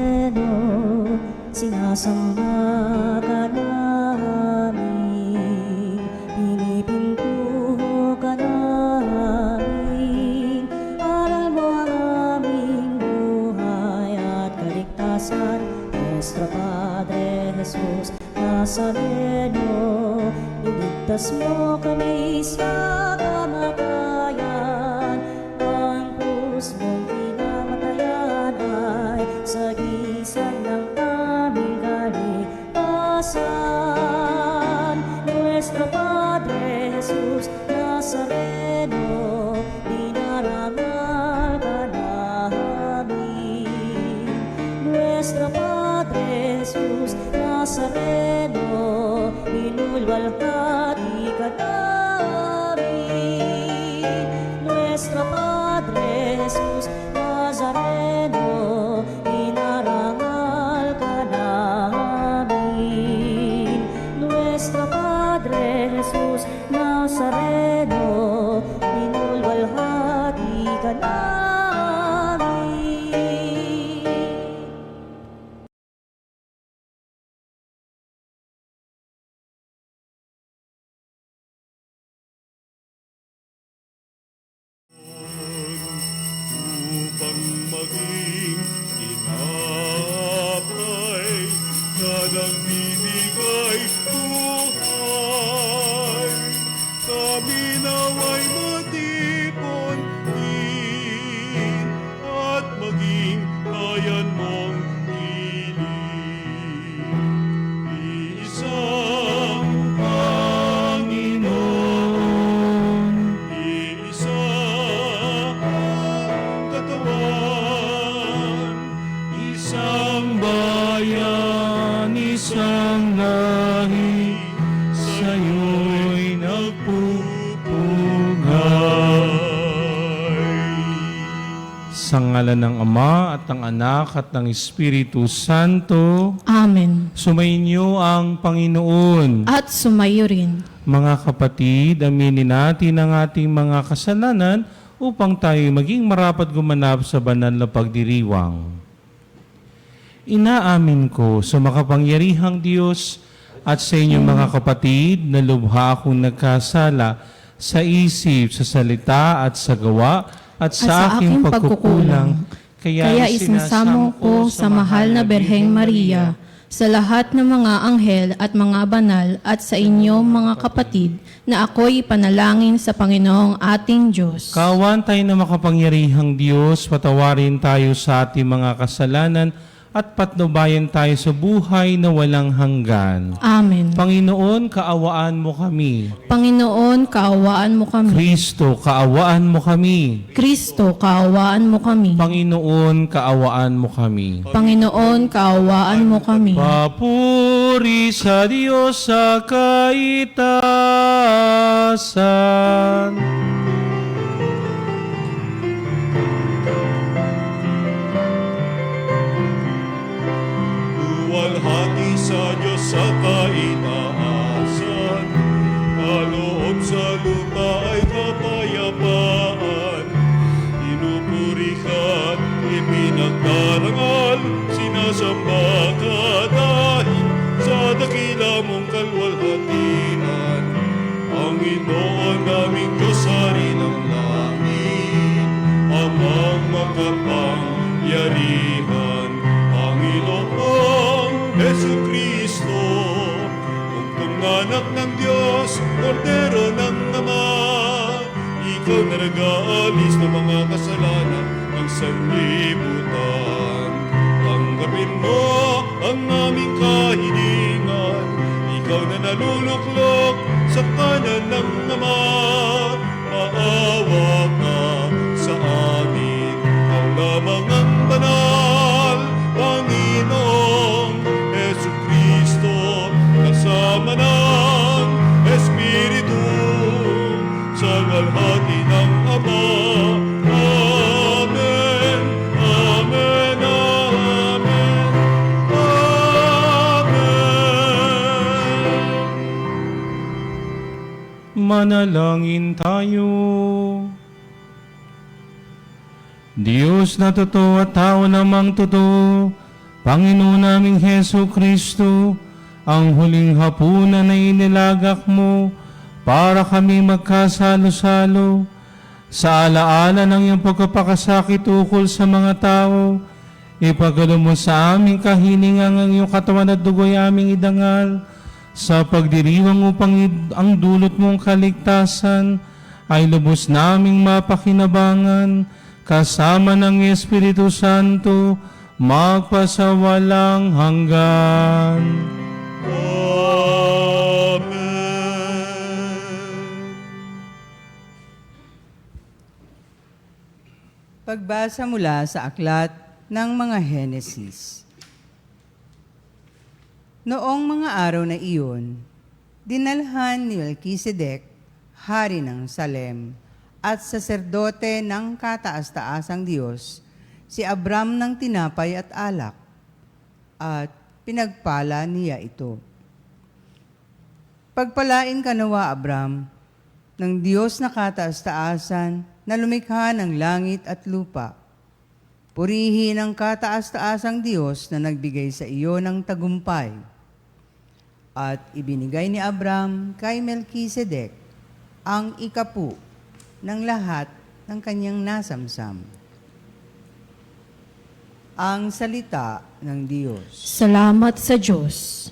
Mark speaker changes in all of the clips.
Speaker 1: Nazareno, sinasamba ka namin, pinipintuho ka namin. Aral mo ang aming buhay at kaligtasan, Nuestro Padre Jesus Nazareno, iligtas mo kami sa kamatayan. Ang krus mong pinamatayan ay sagisag ng aming kaligtasan. Nuestro Padre Jesus Nazareno, dinarangal ka namin. Nuestro Padre Jesus Nazareno, binulwalhati ka namin. Nuestro Padre Jesus Nazareno, inarangal ka namin. Nuestro Padre Jesus Nazareno, binulwalhati ka namin.
Speaker 2: Upang maging tinapay na nagbibigay buhay, kami naway matipon din at maging bayan mong piling. Iisang Panginoon, iisa isang bayan, isang lahi, sa'yo'y nagpupugay.
Speaker 3: Sa ngalan ng Ama at ng Anak at ng Espiritu Santo,
Speaker 4: Amen.
Speaker 3: sumainyo ang Panginoon.
Speaker 4: At sumayo rin.
Speaker 3: Mga kapatid, aminin natin ang ating mga kasalanan upang tayo maging marapat gumanap sa banal na pagdiriwang. Inaamin ko sa makapangyarihang Diyos at sa inyong mga kapatid na lubha akong nagkasala sa isip, sa salita at sa gawa at sa aking pagkukulang.
Speaker 4: Kaya isinasamo ko sa mahal na Berheng Maria, sa lahat ng mga anghel at mga banal at sa inyong mga kapatid na ako'y ipanalangin sa Panginoong ating Diyos.
Speaker 3: Kaawaan tayo na makapangyarihang Diyos, patawarin tayo sa ating mga kasalanan at patnubayan tayo sa buhay na walang hanggan.
Speaker 4: Amen.
Speaker 3: Panginoon, kaawaan mo kami.
Speaker 4: Panginoon, kaawaan mo kami.
Speaker 3: Kristo, kaawaan mo kami.
Speaker 4: Kristo, kaawaan mo kami.
Speaker 3: Panginoon, kaawaan mo kami.
Speaker 4: Panginoon, kaawaan mo kami.
Speaker 3: Papuri sa Diyos sa kaitaasan.
Speaker 2: Luwalhati sa Diyos sa kaitaasan, kaloob sa lupa ay kapayapaan. Inupuri ka, ipinagdarangal, sinasamba ka dahil sa dakila mong kalwalhatian. Panginoon naming Diyos, Hari ng langit, Amang makapangyarihan, Panginoong Jesucristo, bugtong anak ng Diyos, Kordero ng Ama, ikaw na nag-aalis ng mga kasalanan ng sanlibutan. Tanggapin mo ang aming kahilingan, ikaw na naluluklok sa kanan ng Ama, maawa ka sa amin, ikaw lamang ang banal, Panginoong Jesucristo, kasama ng Espiritu, sa walhati ng Ama. Amen, amen, amen, amen.
Speaker 3: Manalangin tayo. Diyos na totoo at tao namang totoo, Panginoon naming Heso Kristo, ang huling hapunan na inilagak mo para kami magkasalo-salo sa alaala ng iyong pagkapakasakit ukol sa mga tao, ipagalo mo sa aming kahilingan ang iyong katawan at dugo'y aming idangal sa pagdiriwang upang ang dulot mong kaligtasan ay lubos naming mapakinabangan kasama ng Espiritu Santo magpasawalang hanggan.
Speaker 2: Amen.
Speaker 5: Pagbasa mula sa aklat ng mga Henesis. Noong mga araw na iyon, dinalhan ni Melkisedek, hari ng Salem, at saserdote ng kataas-taasang Diyos, si Abram ng tinapay at alak, at pinagpala niya ito. Pagpalain ka nawa, Abram, ng Diyos na kataas-taasan na lumikha ng langit at lupa. Purihin ang kataas-taasang Diyos na nagbigay sa iyo ng tagumpay. At ibinigay ni Abram kay Melkisedek ang ikapu ng lahat ng kanyang nasamsam. Ang salita ng Diyos.
Speaker 4: Salamat sa Diyos.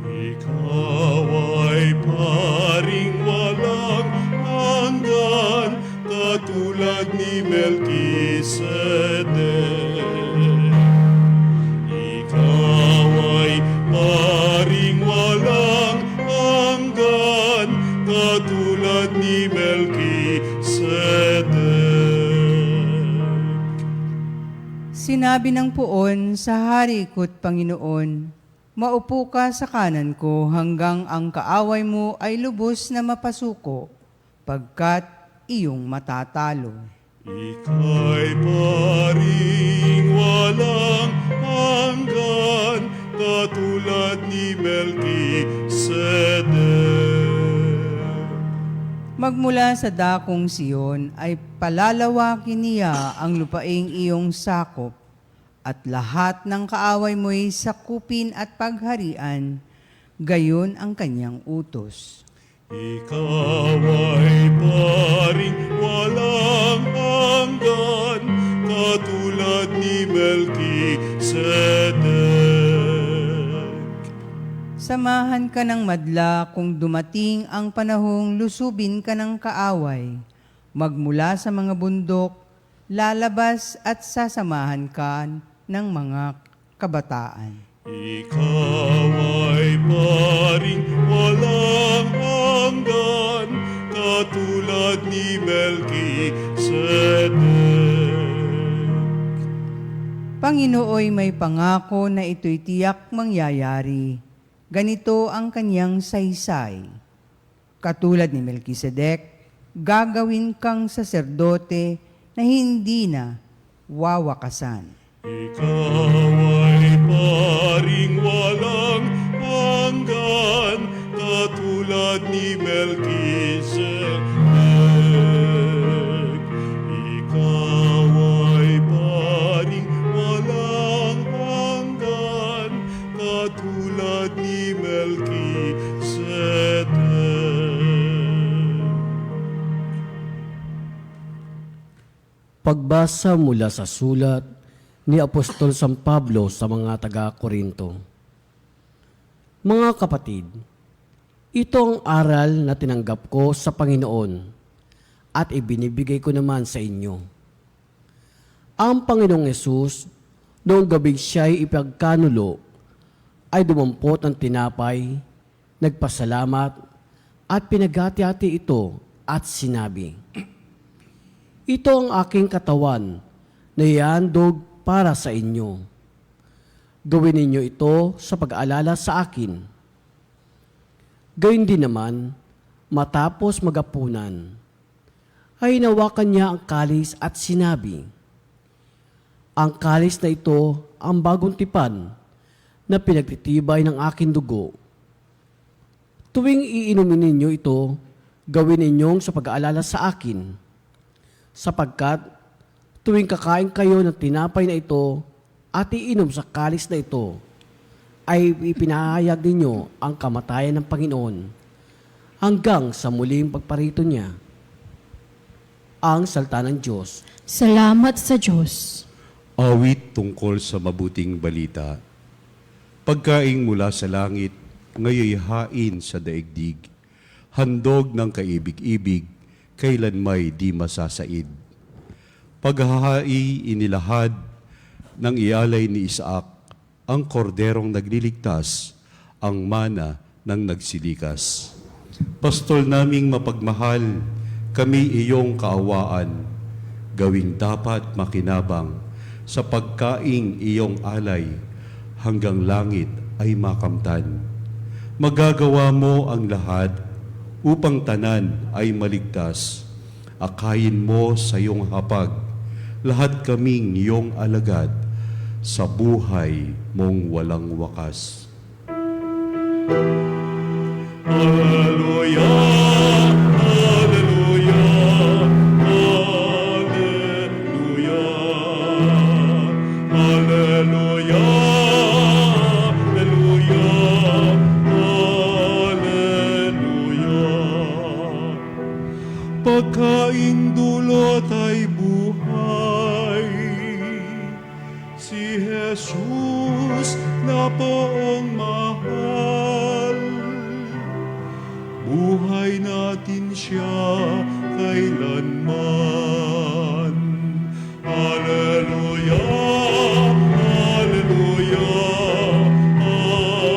Speaker 2: Ikaw ay paring walang hanggan, katulad ni Melkisedek. Ikaw ay paring walang hanggan, katulad ni Melkisedek.
Speaker 5: Sinabi ng puon sa hari ko't Panginoon, maupo ka sa kanan ko hanggang ang kaaway mo ay lubos na mapasuko, pagkat iyong matatalo.
Speaker 2: Ika'y paring walang hanggan, katulad ni Melkisedek.
Speaker 5: Magmula sa dakong Siyon ay palalawakin niya ang lupaing iyong sakop, at lahat ng kaaway mo'y sakupin at pagharian, gayon ang kanyang utos.
Speaker 2: Ikaw ay paring walang hanggan, katulad ni Melkisedek.
Speaker 5: Samahan ka ng madla kung dumating ang panahong lusubin ka ng kaaway. Magmula sa mga bundok, lalabas at sasamahan ka ng mga kabataan.
Speaker 2: Ikaw ay paring walang hanggan, katulad ni Melkisedek.
Speaker 5: Panginooy may pangako na ito'y tiyak mangyayari. Ganito ang kanyang saysay. Katulad ni Melkisedek, gagawin kang saserdote na hindi na wawakasan.
Speaker 2: Ikaw ay paring walang hanggan, katulad ni Melkisedek. Ikaw ay paring walang hanggan, katulad ni Melkisedek.
Speaker 6: Pagbasa mula sa sulat ni Apostol San Pablo sa mga taga-Korinto. Mga kapatid, ito ang aral na tinanggap ko sa Panginoon at ibinibigay ko naman sa inyo. Ang Panginoong Yesus, noong gabing siya'y ipagkanulo, ay dumampot ng tinapay, nagpasalamat, at pinaghati-hati ito at sinabi, ito ang aking katawan na ihandog para sa inyo. Gawin ninyo ito sa pag-aalala sa akin. Gayun din naman, matapos magapunan, ay hinawakan niya ang kalis at sinabi, ang kalis na ito ang bagong tipan na pinagtitibay ng aking dugo. Tuwing iinumin ninyo ito, gawin ninyong sa pag-aalala sa akin. Sapagkat tuwing kakain kayo ng tinapay na ito at iinom sa kalis na ito, ay ipinahayag ninyo ang kamatayan ng Panginoon hanggang sa muling pagparito niya. Ang salita ng Diyos.
Speaker 4: Salamat sa Diyos.
Speaker 2: Awit tungkol sa mabuting balita. Pagkaing mula sa langit, ngayoy hain sa daigdig. Handog ng kaibig-ibig, kailan may di masasaid. Paghahai inilahad ng ialay ni Isaac, ang korderong nagliligtas, ang mana ng nagsilikas. Pastol naming mapagmahal, kami iyong kaawaan, gawing dapat makinabang, sa pagkaing iyong alay, hanggang langit ay makamtan. Magagawa mo ang lahat, upang tanan ay maligtas. Akayin mo sa iyong hapag, lahat kaming iyong alagad, sa buhay mong walang wakas. Hallelujah! Hallelujah! Hallelujah! Hallelujah! Hallelujah! Hallelujah! Pagkaing dulot ay buhay, si Jesus na poong mahal. Buhay natin siya kailanman. Hallelujah! Hallelujah! Hallelujah!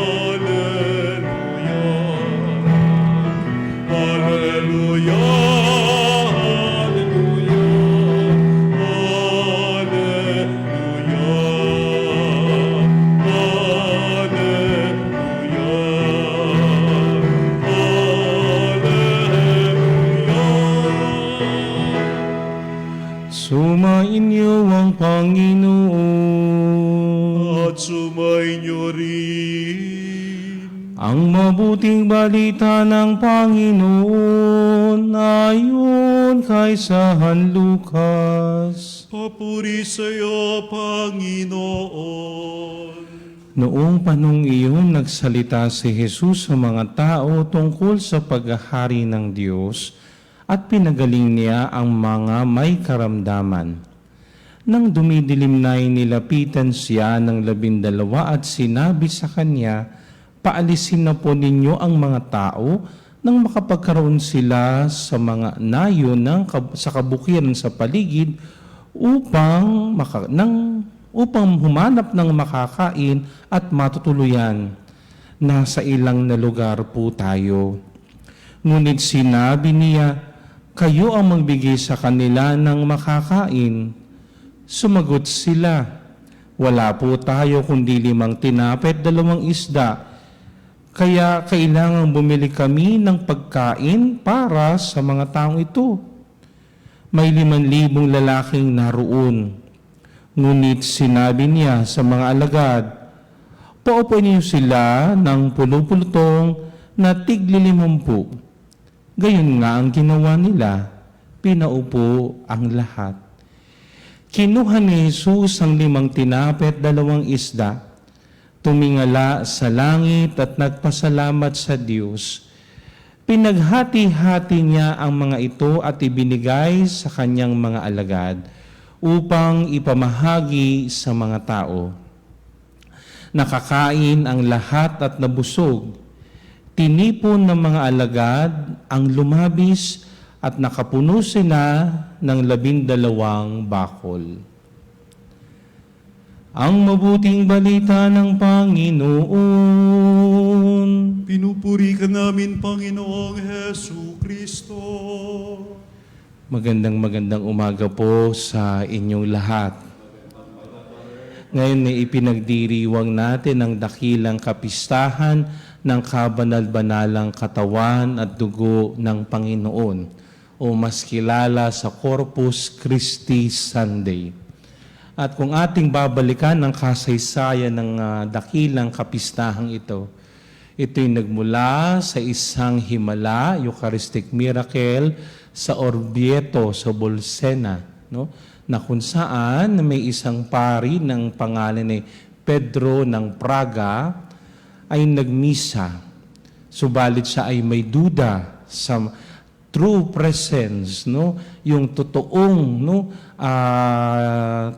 Speaker 2: Hallelujah!
Speaker 3: Sumainyo ang Panginoon.
Speaker 2: At sumainyo rin.
Speaker 3: Ang mabuting balita ng Panginoon ayon kay San Lucas.
Speaker 2: Papuri sa iyo, Panginoon.
Speaker 3: Noong panong iyon, nagsalita si Jesus sa mga tao tungkol sa paghahari ng Diyos at pinagaling niya ang mga may karamdaman. Nang dumidilim na'y nilapitan siya ng 12 at sinabi sa kanya, paalisin na po ninyo ang mga tao nang makapagkaroon sila sa mga nayo sa kabukiran sa paligid upang humanap ng makakain at matutuluyan. Nasa ilang na lugar po tayo. Ngunit sinabi niya, kayo ang magbigay sa kanila ng makakain. Sumagot sila, wala po tayo kundi 5 tinapay at 2 isda. Kaya kailangang bumili kami ng pagkain para sa mga taong ito. May 5,000 lalaking naroon. Ngunit sinabi niya sa mga alagad, paupuin niyo sila ng pulupulutong na tig-50. Gayon nga ang ginawa nila, pinaupo ang lahat. Kinuha ni Jesus ang 5 tinapay at 2 isda, tumingala sa langit at nagpasalamat sa Diyos. Pinaghati-hati niya ang mga ito at ibinigay sa kanyang mga alagad upang ipamahagi sa mga tao. Nakakain ang lahat at nabusog. Tinipon ng mga alagad ang lumabis at nakapuno sila ng 12 bakol. Ang mabuting balita ng Panginoon.
Speaker 2: Pinupuri ka namin, Panginoong Hesu Kristo.
Speaker 3: Magandang umaga po sa inyong lahat. Ngayon ay ipinagdiriwang natin ang dakilang kapistahan ng kabanal-banalang katawan at dugo ng Panginoon o mas kilala sa Corpus Christi Sunday. At kung ating babalikan ang kasaysayan ng dakilang kapistahang ito Ito'y nagmula sa isang himala, Eucharistic miracle, sa Orvieto, sa Bolsena, no? Na kung saan may isang pari ng pangalan ni Pedro ng Praga ay nagmisa. Subalit siya ay may duda sa true presence, no? Yung totoong, no,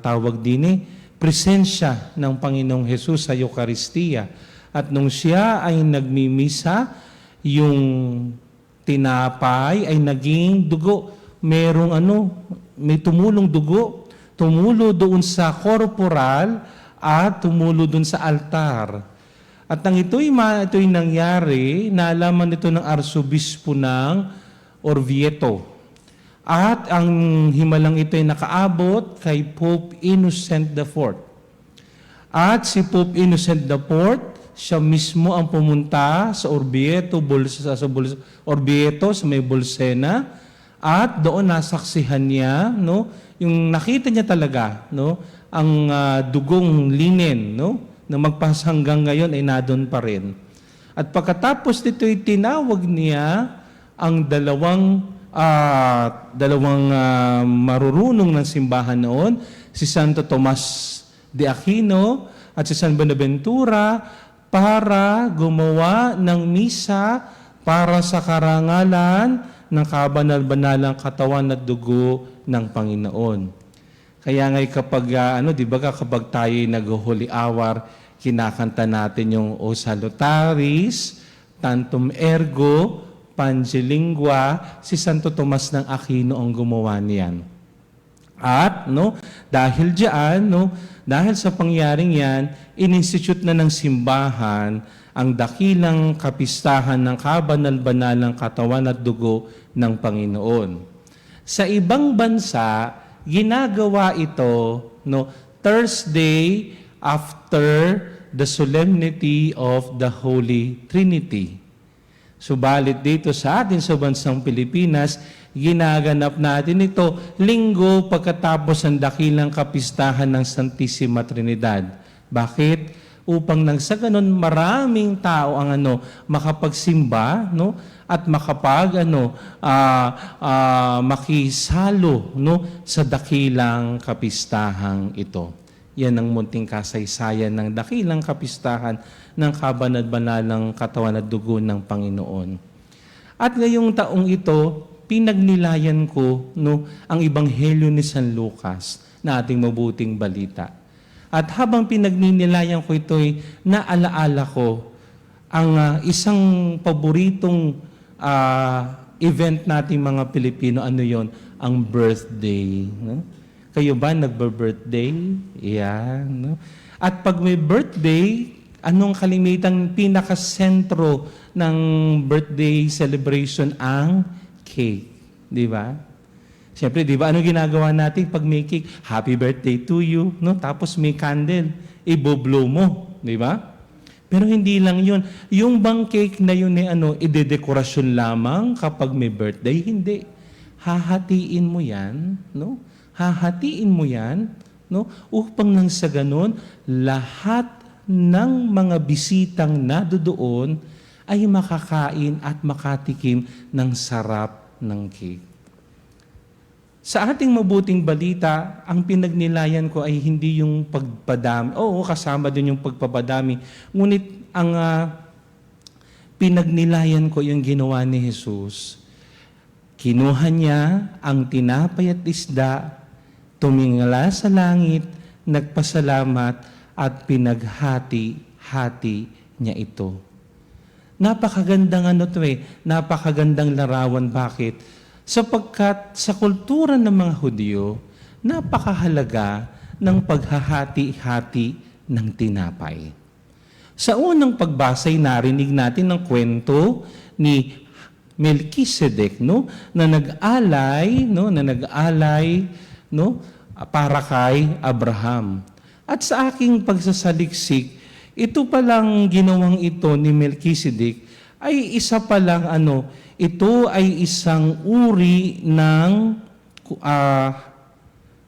Speaker 3: tawag din presensya ng Panginoong Hesus sa Eucharistia. At nung siya ay nagmimisa, yung tinapay ay naging dugo. Merong may tumulong dugo, tumulo doon sa corporal at tumulo doon sa altar. At nang ito'y nangyari, naalaman ito ng Arsobispo ng Orvieto. At ang himalang ito ay nakaabot kay Pope Innocent IV. At si Pope Innocent IV, siya mismo ang pumunta sa Orvieto, Orvieto sa may Bolsena, at doon nasaksihan niya, no, yung nakita niya talaga, no, ang dugong linen, no, na magpasanggang ngayon ay nadon pa rin. At pagkatapos nito'y tinawag niya ang dalawang marurunong ng simbahan noon, si Santo Tomas de Aquino at si San Buenaventura, para gumawa ng misa para sa karangalan ng kabanal-banalang katawan at dugo ng Panginoon. Kaya ngay kapag, di ba kapag tayo nag-Holy Hour, kinakanta natin yung O Salutaris, Tantum Ergo, Pangelingua, si Santo Tomas ng Aquino ang gumawa niyan. At dahil diyan, dahil sa pangyaring yan, in-institute na ng simbahan ang dakilang kapistahan ng kabanal-banalang katawan at dugo ng Panginoon. Sa ibang bansa, ginagawa ito Thursday after the solemnity of the Holy Trinity. Subalit dito sa atin sa bansang Pilipinas, ginaganap natin ito linggo pagkatapos ng dakilang kapistahan ng Santissima Trinidad. Bakit? Upang nang sa ganun maraming tao ang makapagsimba, at makisalo, sa dakilang kapistahang ito. Yan ang munting kasaysayan ng dakilang kapistahan ng kabanal-banalang katawan at dugo ng Panginoon. At ngayong taong ito, pinagnilayan ko ang Ebanghelyo ni San Lucas na ating mabuting balita. At habang pinagnilayan ko ito, naalaala ko ang isang paboritong event nating mga Pilipino, ang birthday. Kayo ba nagbe-birthday? Yan. At pag may birthday, anong kalimitang pinakasentro ng birthday celebration? Ang cake. Di ba? Siyempre, di ba, ano ginagawa natin pag may cake? Happy birthday to you. Tapos may candle. Iboblow mo. Di ba? Pero hindi lang yun. Yung bang cake na yun idedekorasyon lamang kapag may birthday? Hindi. Hahatiin mo yan. Hahatiin mo yan, upang nang sa ganun, lahat ng mga bisitang nadodoon ay makakain at makatikim ng sarap ng cake. Sa ating mabuting balita, ang pinagnilayan ko ay hindi yung pagpadami. Oo, kasama din yung pagpapadami. Ngunit ang pinagnilayan ko yung ginawa ni Jesus. Kinuha niya ang tinapay at isda, tumingala sa langit, nagpasalamat, at pinaghati-hati niya ito. Napakagandang napakagandang larawan. Bakit? Sapagkat sa kultura ng mga Hudyo, napakahalaga ng paghahati-hati ng tinapay. Sa unang pagbasay, narinig natin ng kwento ni Melchizedek, na nag-alay, para kay Abraham. At sa aking pagsasaliksik, ito palang ginawang ito ni Melchizedek ay isa palang ito ay isang uri ng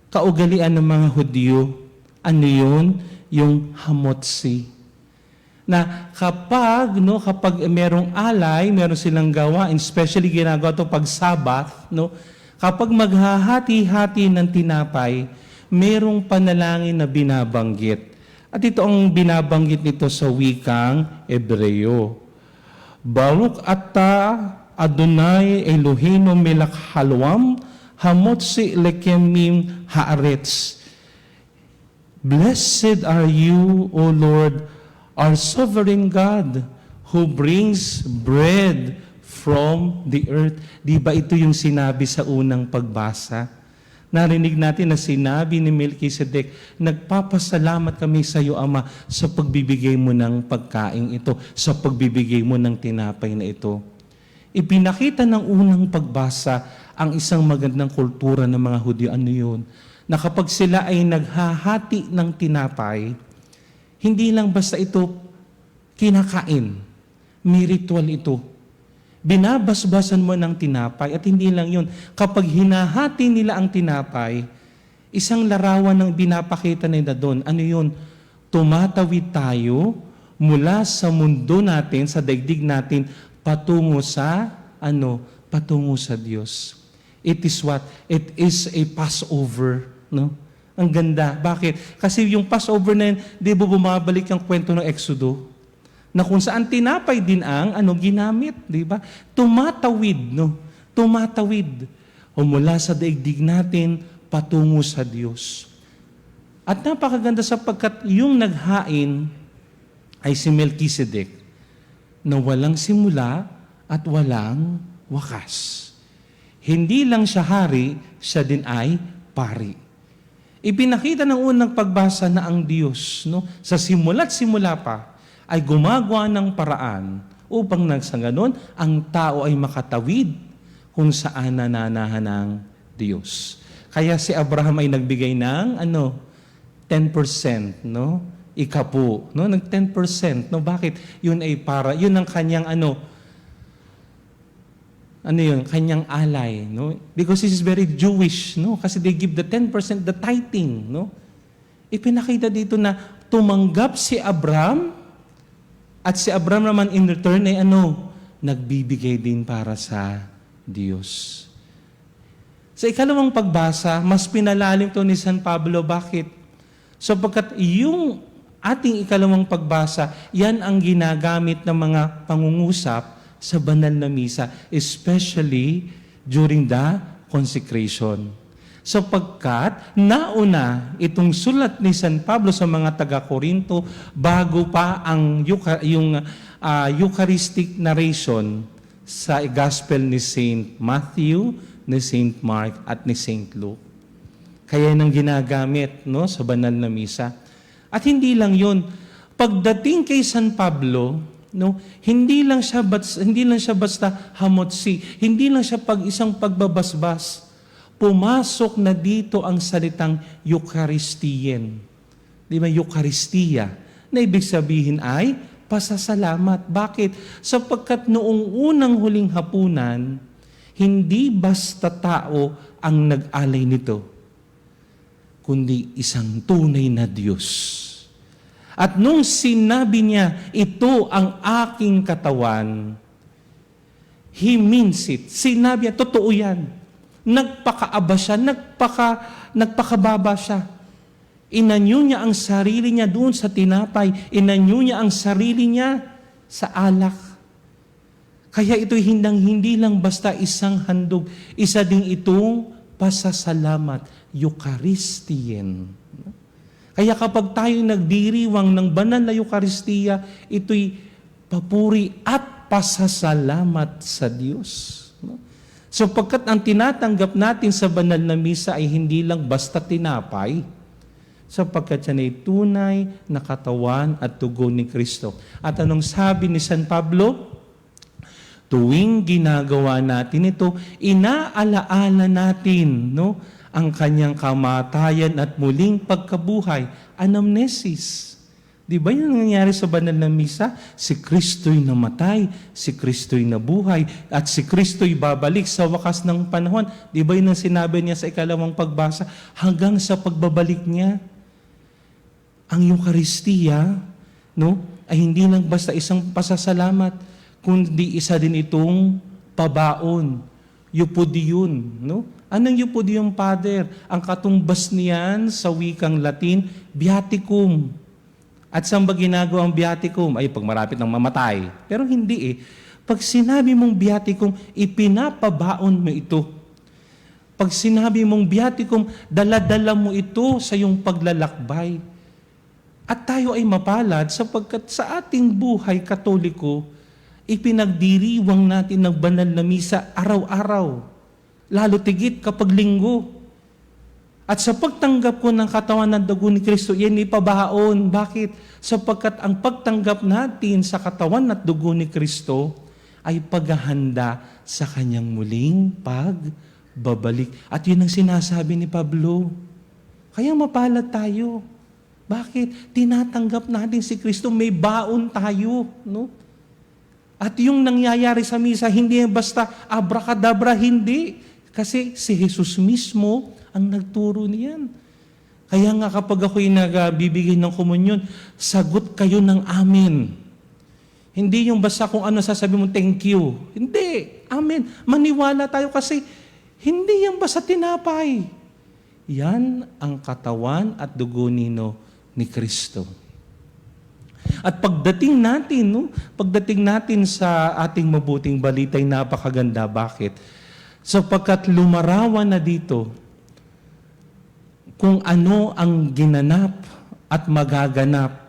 Speaker 3: kaugalian ng mga Hudyo. Ano yun? Yung hamotzi. na kapag merong alay, meron silang gawain, especially ginagawa ito pag Sabbath, no? Kapag maghahati-hati ng tinapay, merong panalangin na binabanggit. At ito ang binabanggit nito sa wikang Hebreo. Baruch ata Adonai Eloheinu melech halawam hamotzi lekemim haaretz. Blessed are you, O Lord, our sovereign God, who brings bread from the earth. Di ba ito yung sinabi sa unang pagbasa? Narinig natin na sinabi ni Melchizedek, nagpapasalamat kami sa iyo, Ama, sa pagbibigay mo ng pagkain ito, sa pagbibigay mo ng tinapay na ito. Ipinakita ng unang pagbasa ang isang magandang kultura ng mga Hudyo. Ano yun? Na kapag sila ay naghahati ng tinapay, hindi lang basta ito kinakain. May ritual ito. Binabasbasan mo ng tinapay at hindi lang yun. Kapag hinahati nila ang tinapay, isang larawan ng binapakita nila doon. Ano yun? Tumatawid tayo mula sa mundo natin, sa daigdig natin, patungo sa patungo sa Diyos. It is what? It is a Passover, no? Ang ganda. Bakit? Kasi yung Passover na yun, di ba bumabalik ang kwento ng Exodo? Na kung saan tinapay din ang ginamit, di ba? Tumatawid, no? Tumatawid. O mula sa daigdig natin, patungo sa Diyos. At napakaganda sapagkat yung naghain ay si Melchizedek na walang simula at walang wakas. Hindi lang siya hari, siya din ay pari. Ipinakita ng unang pagbasa na ang Diyos, no, sa simula't simula pa, ay gumagawa ng paraan upang sa ganon, ang tao ay makatawid kung saan nananahan ng Diyos. Kaya si Abraham ay nagbigay ng 10%, no? Ikapu, no? Nag 10%, no? Bakit? Yun ay yun ang kanyang kanyang alay, no? Because this is very Jewish, no? Kasi they give the 10%, the tithing, no? Ipinakita dito na tumanggap si Abraham at si Abraham naman in return ay nagbibigay din para sa Diyos. Sa ikalawang pagbasa, mas pinalalim to ni San Pablo. Bakit? Sapagkat yung ating ikalawang pagbasa, yan ang ginagamit ng mga pangungusap sa banal na misa, especially during the consecration. Sapagkat nauna itong sulat ni San Pablo sa mga taga-Korinto bago pa ang Eucharistic narration sa Gospel ni Saint Matthew, ni Saint Mark at ni Saint Luke. Kaya nang ginagamit, no, sa banal na misa. At hindi lang 'yon. Pagdating kay San Pablo, no, hindi lang siya basta hamotsi, hindi lang siya isang pagbabasbas. Pumasok na dito ang salitang Eucharistian. Di ba? Eucharistia. Na ibig sabihin ay pasasalamat. Bakit? Sapagkat noong unang huling hapunan, hindi basta tao ang nag-alay nito, kundi isang tunay na Diyos. At nung sinabi niya, ito ang aking katawan, He means it. Sinabi niya, totoo yan. Nagpakaaba siya, nagpakababa siya. Inanyo niya ang sarili niya doon sa tinapay. Inanyo niya ang sarili niya sa alak. Kaya ito'y hindi lang basta isang handog. Isa ding itong pasasalamat, Eucharistian. Kaya kapag tayo nagdiriwang ng banal na Eucharistia, ito'y papuri at pasasalamat sa Diyos. Sapagkat ang tinatanggap natin sa banal na misa ay hindi lang basta tinapay, sapagkat yan ay tunay na katawan at tugon ni Kristo. At anong sabi ni San Pablo? Tuwing ginagawa natin ito, inaalaala natin, no, ang kanyang kamatayan at muling pagkabuhay, anamnesis. Di ba yung nangyayari sa banal na misa? Si Kristo'y namatay, si Kristo'y nabuhay, at si Kristo'y babalik sa wakas ng panahon. Di ba yun ang sinabi niya sa ikalawang pagbasa? Hanggang sa pagbabalik niya. Ang Eucharistia, no, ay hindi lang basta isang pasasalamat, kundi isa din itong pabaon, eupodion, no? Anong eupodion, Father? Ang katumbas niyan sa wikang Latin, viaticum. At saan ba ginagawa ang viaticum? Ay, pag marapit ng mamatay. Pero hindi eh. Pag sinabi mong viaticum, ipinapabaon mo ito. Pag sinabi mong viaticum, dala-dala mo ito sa iyong paglalakbay. At tayo ay mapalad sapagkat sa ating buhay katoliko, ipinagdiriwang natin ng banal na misa araw-araw, lalo tigit kapag linggo. At sa pagtanggap ko ng katawan ng dugo ni Kristo, yan ipabaon. Bakit? Sapagkat ang pagtanggap natin sa katawan at dugo ni Kristo ay paghahanda sa kanyang muling pagbabalik. At yun ang sinasabi ni Pablo. Kaya mapalad tayo. Bakit? Tinatanggap natin si Kristo, may baon tayo, no? At yung nangyayari sa misa, hindi basta abracadabra, hindi. Kasi si Jesus mismo ang nagturo niyan. Kaya nga kapag ako'y nagbibigay ng komunyon, sagot kayo ng amen. Hindi yung basta kung ano sasabi mo, thank you. Hindi. Amen. Maniwala tayo kasi hindi yan basta tinapay. Yan ang katawan at dugo ni Kristo. At pagdating natin sa ating mabuting balita ay napakaganda. Bakit? Sapagkat lumarawan na dito kung ano ang ginanap at magaganap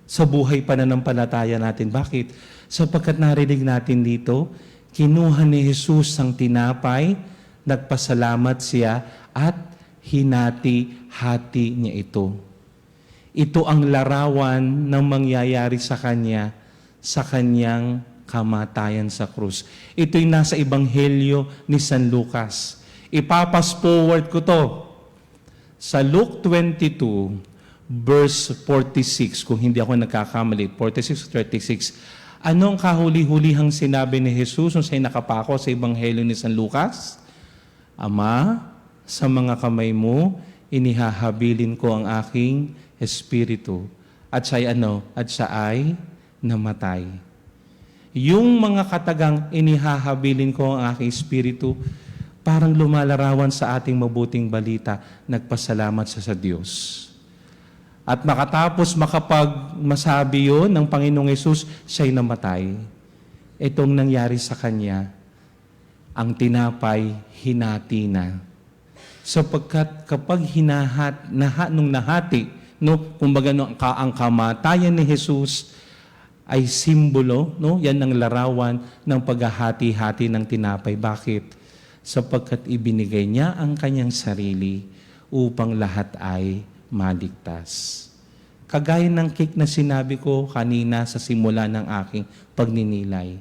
Speaker 3: sa buhay pananampalataya natin. Bakit? Sapagkat narinig natin dito, kinuha ni Jesus ang tinapay, nagpasalamat siya, at hinati-hati niya ito. Ito ang larawan ng mangyayari sa Kanya sa Kanyang kamatayan sa krus. Ito'y nasa Ebanghelyo ni San Lucas. Ipapas forward ko to sa Luke 22, verse 46, kung hindi ako nagkakamali, 46-36. Anong kahuli-hulihang sinabi ni Jesus nung siya'y nakapako sa Ebanghelyo ni San Lucas? Ama, sa mga kamay mo, inihahabilin ko ang aking Espiritu. At siya ay namatay. Yung mga katagang inihahabilin ko ang aking Espiritu, parang lumalarawan sa ating mabuting balita, nagpasalamat sa Diyos. At makapag masabi yun ng Panginoong Yesus, siya'y namatay. Itong nangyari sa Kanya, ang tinapay, hinati na. Sapagkat kapag nahati, kumbaga ang kamatayan ni Jesus ay simbolo, yan ang larawan ng paghahati-hati ng tinapay. Bakit? Sapagkat ibinigay niya ang kanyang sarili upang lahat ay maligtas. Kagaya ng cake na sinabi ko kanina sa simula ng aking pagninilay.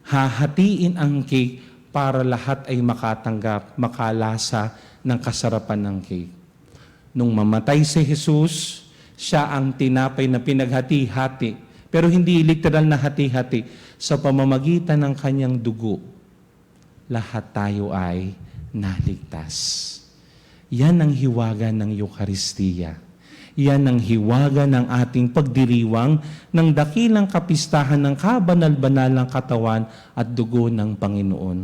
Speaker 3: Hahatiin ang cake para lahat ay makatanggap, makalasa ng kasarapan ng cake. Nung mamatay si Jesus, siya ang tinapay na pinaghati-hati. Pero hindi literal na hati-hati. Sa pamamagitan ng kanyang dugo, lahat tayo ay naligtas. Yan ang hiwaga ng Eucharistia. Yan ang hiwaga ng ating pagdiriwang ng dakilang kapistahan ng kabanal-banal ng katawan at dugo ng Panginoon.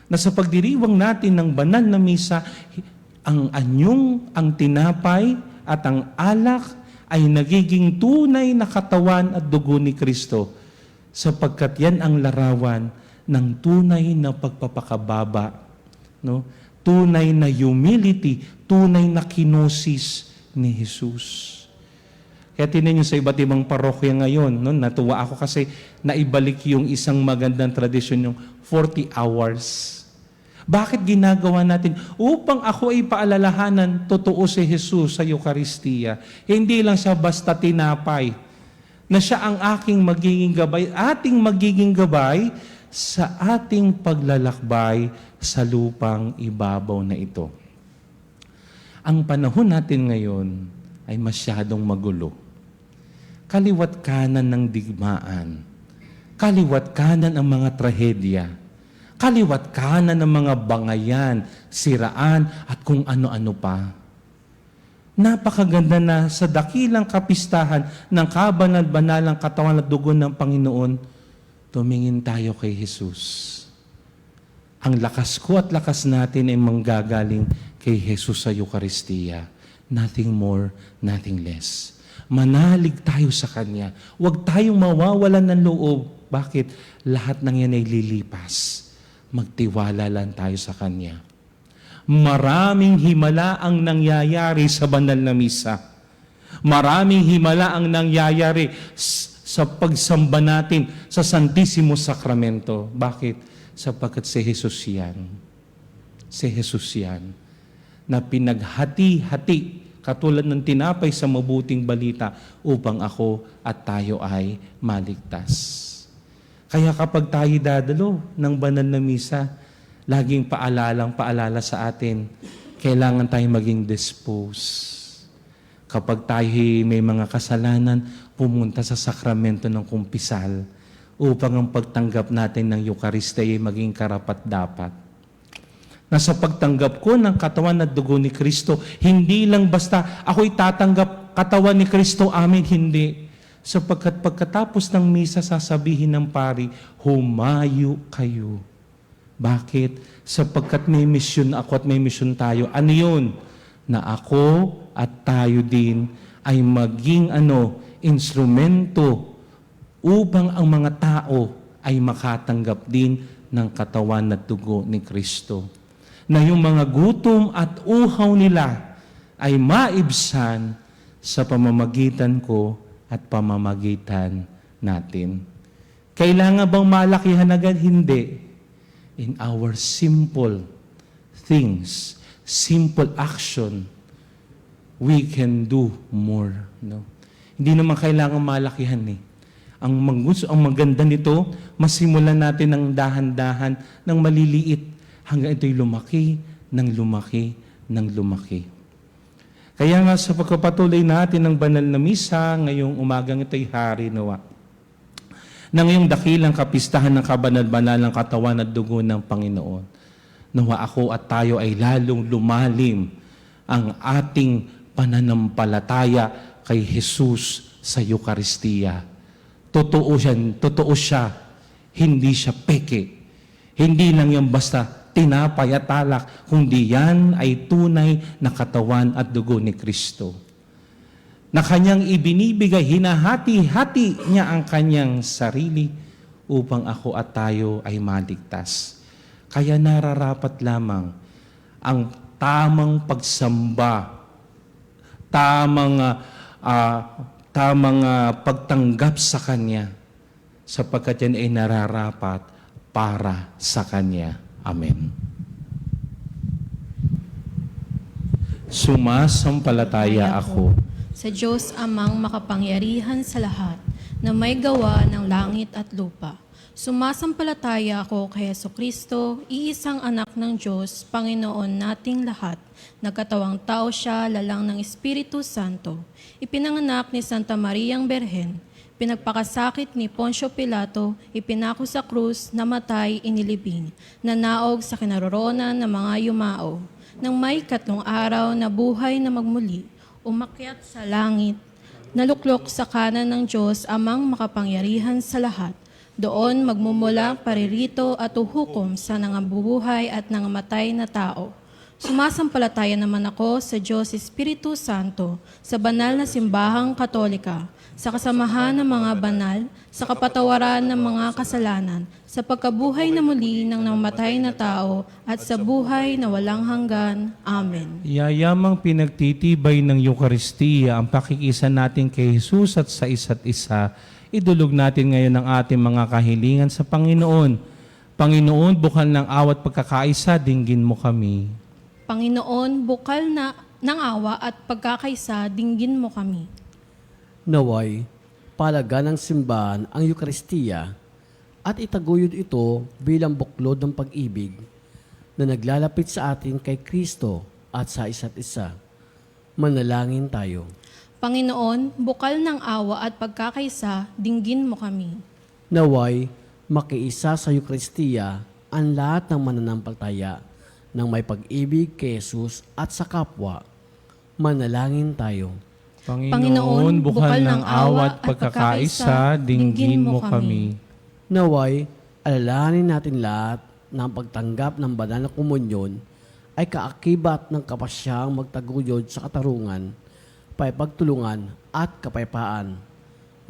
Speaker 3: Na sa pagdiriwang natin ng banal na misa, ang anyong, ang tinapay at ang alak ay nagiging tunay na katawan at dugo ni Kristo sapagkat yan ang larawan ng tunay na pagpapakababa, tunay na humility, tunay na kinosis ni Jesus. Kaya tinan nyo sa iba't ibang parokya ngayon, natuwa ako kasi naibalik yung isang magandang tradisyon, yung 40 hours. Bakit ginagawa natin? Upang ako ay paalalahanan, totoo si Jesus sa Eucharistia. Hindi lang siya basta tinapay, na siya ang aking magiging gabay, ating magiging gabay sa ating paglalakbay sa lupang ibabaw na ito. Ang panahon natin ngayon ay masyadong magulo. Kaliwat kanan ng digmaan, kaliwat kanan ang mga trahedya, kaliwat kanan ng mga bangayan, siraan, at kung ano-ano pa. Napakaganda na sa dakilang kapistahan ng kabanal-banalang katawan at dugo ng Panginoon, tumingin tayo kay Jesus. Ang lakas ko at lakas natin ay manggagaling kay Jesus sa Eucharistia. Nothing more, nothing less. Manalig tayo sa Kanya. Huwag tayong mawawalan ng loob. Bakit? Lahat ng yan ay lilipas. Magtiwala lang tayo sa Kanya. Maraming himala ang nangyayari sa banal na misa. Maraming himala ang nangyayari sa pagsamba natin sa Santissimo Sacramento. Bakit? Sapagkat si Jesus yan. Si Jesus yan na pinaghati-hati katulad ng tinapay sa mabuting balita upang ako at tayo ay maligtas. Kaya kapag tayo dadalo ng banal na misa, laging paalala sa atin, kailangan tayo maging dispose. Kapag tayo may mga kasalanan, pumunta sa sakramento ng kumpisal upang ang pagtanggap natin ng Eucharistia ay maging karapat-dapat. Na sa pagtanggap ko ng katawan at dugo ni Kristo, hindi lang basta ako'y tatanggap katawan ni Kristo, amin, hindi. Sapagkat pagkatapos ng misa, sasabihin ng pari, humayo kayo. Bakit? Sapagkat may misyon ako at may misyon tayo. Ano yun? Na ako at tayo din ay maging instrumento upang ang mga tao ay makatanggap din ng katawan at dugo ni Kristo. Na yung mga gutom at uhaw nila ay maibsan sa pamamagitan ko at pamamagitan natin. Kailangan bang malakihan agad? Hindi. In our simple things, simple action, we can do more. No? Hindi naman kailangan malakihan eh. Ang maganda nito, masimulan natin ng dahan-dahan, ng maliliit, hanggang ito'y lumaki, ng lumaki, ng lumaki. Kaya nga sa pagpapatuloy natin ng banal na misa, ngayong umagang ito'y hari nawa. Na ngayong dakilang kapistahan ng kabanal-banalang katawan at dugo ng Panginoon, nawa ako at tayo ay lalong lumalim ang ating pananampalataya kay Jesus sa Eucharistia. Totoo siya, hindi siya peke. Hindi lang yan basta tinapay at alak, kundi yan ay tunay na katawan at dugo ni Kristo. Na kanyang ibinibigay, hinahati-hati niya ang kanyang sarili upang ako at tayo ay maligtas. Kaya nararapat lamang ang tamang pagsamba, tamang pagtanggap sa Kanya, sapagkat yan ay nararapat para sa Kanya. Amen. Sumasampalataya ako
Speaker 4: sa Diyos Amang makapangyarihan sa lahat, na may gawa ng langit at lupa. Sumasampalataya ako kay Jesucristo, iisang anak ng Diyos, Panginoon nating lahat. Nagkatawang tao siya, lalang ng Espiritu Santo. Ipinanganak ni Santa Mariang Berhen. Pinagpakasakit ni Poncio Pilato, ipinako sa krus, namatay, inilibing. Nanaog sa kinaroroonan ng mga yumao. Nang may 3 araw na buhay na magmuli, umakyat sa langit, naluklok sa kanan ng Diyos Amang makapangyarihan sa lahat. Doon magmumula paririto at uhukom sa nangabubuhay at nangamatay na tao. Sumasampalataya naman ako sa Diyos Espiritu Santo, sa banal na simbahang katolika, sa kasamahan ng mga banal, sa kapatawaran ng mga kasalanan, sa pagkabuhay na muli ng namatay na tao, at sa buhay na walang hanggan. Amen.
Speaker 3: Yayamang pinagtitibay ng Eucharistia ang pakikisa natin kay Jesus at sa isa't isa. Idulog natin ngayon ang ating mga kahilingan sa Panginoon. Panginoon, bukal ng awat pagkakaisa, dinggin mo kami.
Speaker 4: Panginoon, bukal ng awa at pagkakaisa, dinggin mo kami.
Speaker 6: Naway, palagan ng simbahan ang Eucharistia at itaguyod ito bilang buklod ng pag-ibig na naglalapit sa atin kay Kristo at sa isa't isa. Manalangin tayo.
Speaker 4: Panginoon, bukal ng awa at pagkakaisa, dinggin mo kami.
Speaker 6: Naway, makiisa sa Eucharistia ang lahat ng mananampalataya ng may pag-ibig kay Jesus at sa kapwa Manalangin tayo.
Speaker 3: Panginoon, bukal ng awa at pagkakaisa, dinggin mo kami.
Speaker 6: Naway, alalahanin natin lahat na ang pagtanggap ng banal na komunyon ay kaakibat ng kapasyang magtaguyod sa katarungan, paipagtulungan at kapayapaan.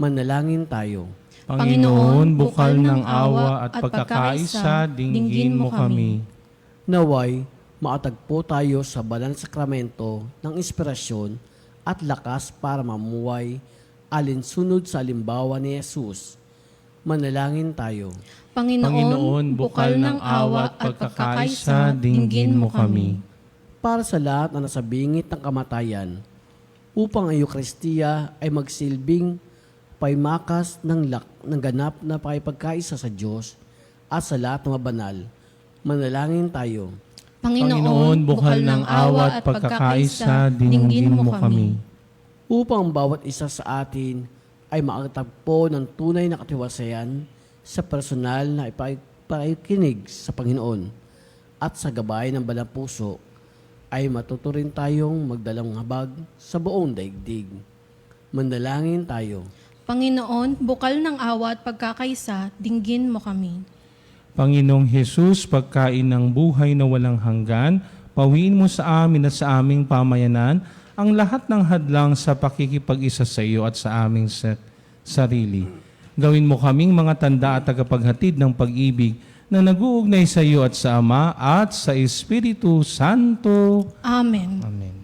Speaker 6: Manalangin tayo.
Speaker 3: Panginoon, bukal ng awa at pagkakaisa, dinggin mo kami.
Speaker 6: Naway, maatagpo tayo sa banal na sakramento ng inspirasyon at lakas para mamuhay alinsunod sa halimbawa ni Jesus. Manalangin tayo.
Speaker 3: Panginoon, bukal ng awa at pagkakaisa, dinggin mo kami.
Speaker 6: Para sa lahat na nasa bingit ng kamatayan, upang ang Eukaristiya ay magsilbing paimakas ng ganap na pakipagkaisa sa Diyos at sa lahat ng mabanal. Manalangin tayo.
Speaker 3: Panginoon, bukal ng awa at pagkakaisa, dinggin mo kami.
Speaker 6: Upang bawat isa sa atin ay makatagpo ng tunay na katiwasayan sa personal na ipakikinig sa Panginoon at sa gabay ng banal puso, ay matuturin tayong magdalang habag sa buong daigdig. Manalangin tayo.
Speaker 4: Panginoon, bukal ng awa at pagkakaisa, dinggin mo kami.
Speaker 3: Panginoong Hesus, pagkain ng buhay na walang hanggan, pawiin mo sa amin at sa aming pamayanan ang lahat ng hadlang sa pakikipag-isa sa iyo at sa aming sarili. Gawin mo kaming mga tanda at tagapaghatid ng pag-ibig na nag-uugnay sa iyo at sa Ama at sa Espiritu Santo.
Speaker 4: Amen.
Speaker 3: Amen.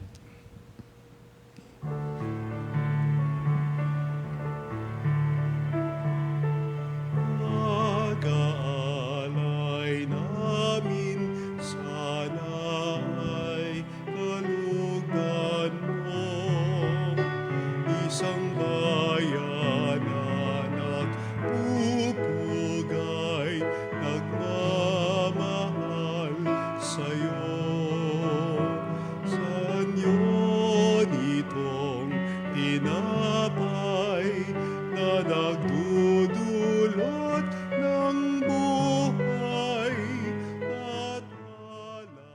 Speaker 2: Pag-aalay namin sana ay kalugdan mo, isang bayanan at pupugay, nagmamahal sa'yo. Saan yun itong tinapay na nagdudulot ng buhay at alak na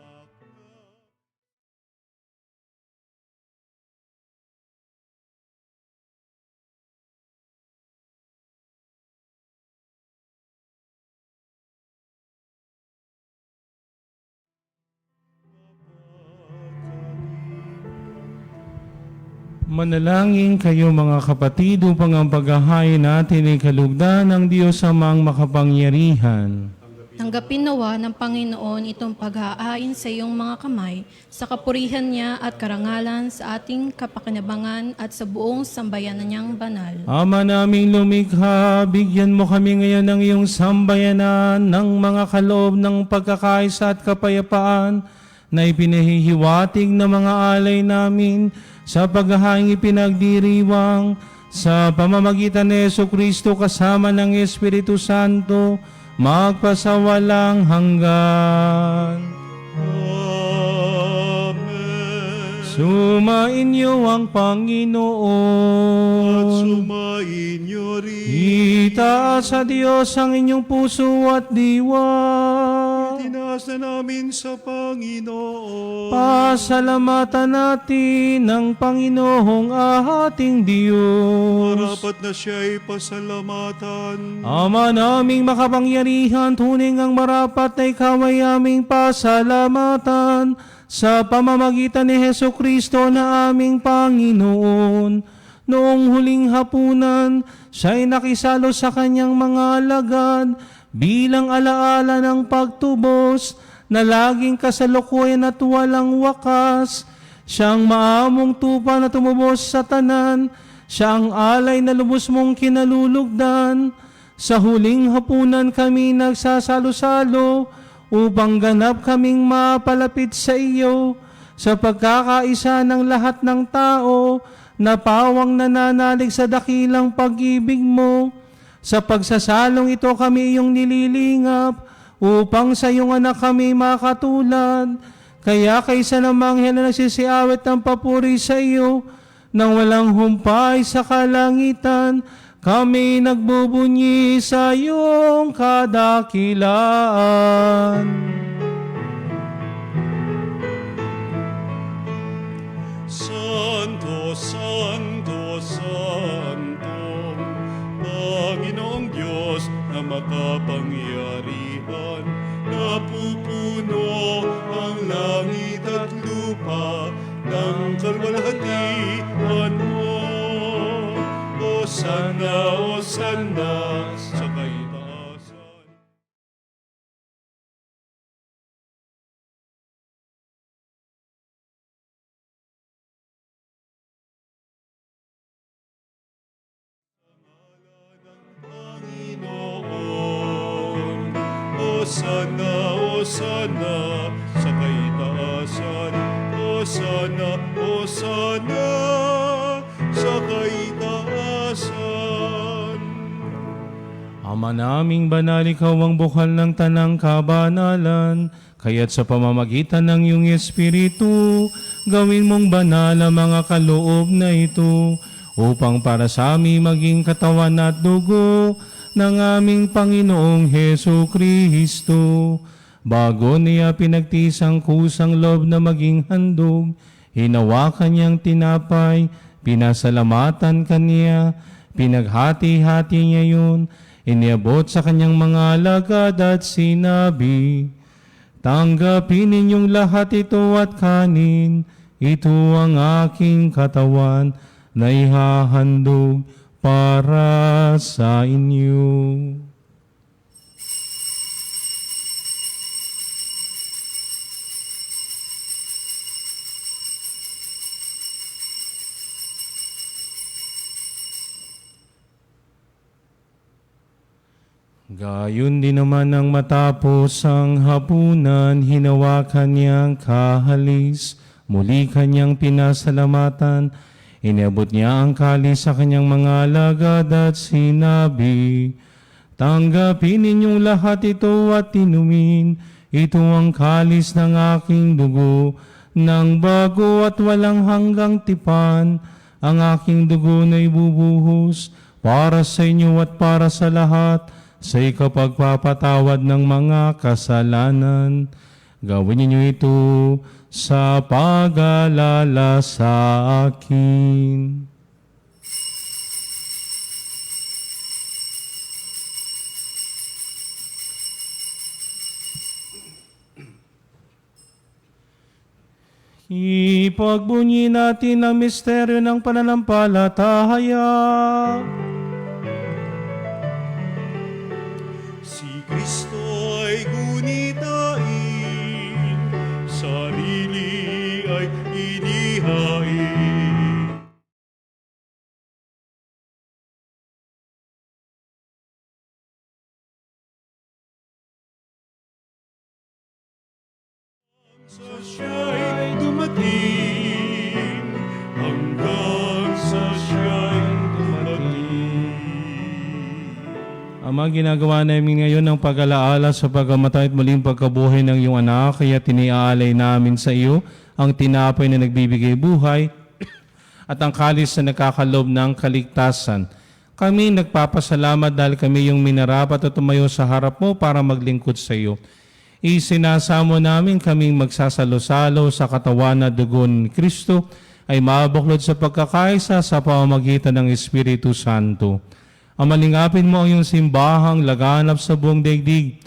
Speaker 3: Manalangin kayo mga kapatid upang ang paghahain natin ay kalugdan ng Diyos amang makapangyarihan.
Speaker 4: Tanggapin nawa ng Panginoon itong paghahain sa iyong mga kamay, sa kapurihan niya at karangalan sa ating kapakinabangan at sa buong sambayanan niyang banal.
Speaker 3: Ama naming lumikha, bigyan mo kami ngayon ng iyong sambayanan ng mga kaloob ng pagkakaisa at kapayapaan na ipinahihiwatig na mga alay namin sa paghahaing ipinagdiriwang sa pamamagitan ni Jesucristo kasama ng Espiritu Santo, magpasawalang hanggan.
Speaker 2: Amen.
Speaker 3: Sumainyo ang Panginoon.
Speaker 2: At sumainyo rin.
Speaker 3: Itaas sa Diyos ang inyong puso at diwa.
Speaker 2: Tinaas na namin sa Panginoon.
Speaker 3: Pasalamatan natin ang Panginoong ating Diyos.
Speaker 2: Marapat na siya'y pasalamatan.
Speaker 3: Ama naming makapangyarihan, tunay ngang marapat na ikaw ay aming pasalamatan sa pamamagitan ni Jesucristo na aming Panginoon. Noong huling hapunan, siya'y nakisalo sa kanyang mga alagad bilang alaala ng pagtubos na laging kasalukuyan at walang wakas. Siyang maamong tupa na tumubos sa tanan, siyang alay na lubos mong kinalulugdan. Sa huling hapunan kami nagsasalo-salo upang ganap kaming mapalapit sa iyo sa pagkakaisa ng lahat ng tao na pawang nananalig sa dakilang pag-ibig mo. Sa pagsasalong ito kami iyong nililingap upang sa iyong anak kami makatulad. Kaya kaysa namang anghel na nagsisiawit ng papuri sa iyo nang walang humpay sa kalangitan, kami nagbubunyi sa iyong kadakilaan.
Speaker 2: Sa lupa ng kalwalhatian mo. O sana, sa kaitaasan. Panginoon, o sana, sa kaitaasan. O sana, sa kaitaasan.
Speaker 3: Ama naming banal, ikaw ang bukal ng tanang kabanalan, kaya't sa pamamagitan ng iyong Espiritu, gawin mong banal ang mga kaloob na ito, upang para sa amin maging katawan at dugo ng aming Panginoong Heso Kristo. Bago niya pinagtisang kusang loob na maging handog, hinawakan niyang tinapay, pinasalamatan kaniya, pinaghati-hati niya yun, iniabot sa kanyang mga alagad at sinabi, "Tanggapin ninyong lahat ito at kanin, ito ang aking katawan na ihahandog para sa inyo." Gayon din naman nang matapos ang hapunan, hinawakan niyang kahalis, muli kanyang pinasalamatan, iniabot niya ang kalis sa kanyang mga alagad at sinabi, "Tanggapin ninyong lahat ito at inumin, ito ang kalis ng aking dugo, ng bago at walang hanggang tipan, ang aking dugo na ibubuhos para sa inyo at para sa lahat, sa ikapagpapatawad ng mga kasalanan. Gawin ninyo ito sa pag-alala sa akin." Ipagbunyi natin ang misteryo ng pananampalataya.
Speaker 2: Kristo ay gunitain, sarili ay inihain. Sa siya'y dumating, hanggang sa siya'y dumating.
Speaker 3: Ama, ginagawa namin ngayon ng pag-alaala sa pagkamatay at muling pagkabuhay ng iyong anak, kaya tiniaalay namin sa iyo ang tinapay na nagbibigay buhay at ang kalis na nakakalob ng kaligtasan. Kami nagpapasalamat dahil kami yung minarapat at tumayo sa harap mo para maglingkod sa iyo. Isinasamo namin kaming magsasalo-salo sa katawan na dugo ni Kristo ay mabuklod sa pagkakaisa sa pamamagitan ng Espiritu Santo. Amalingapin mo ang iyong simbahang laganap sa buong daigdig.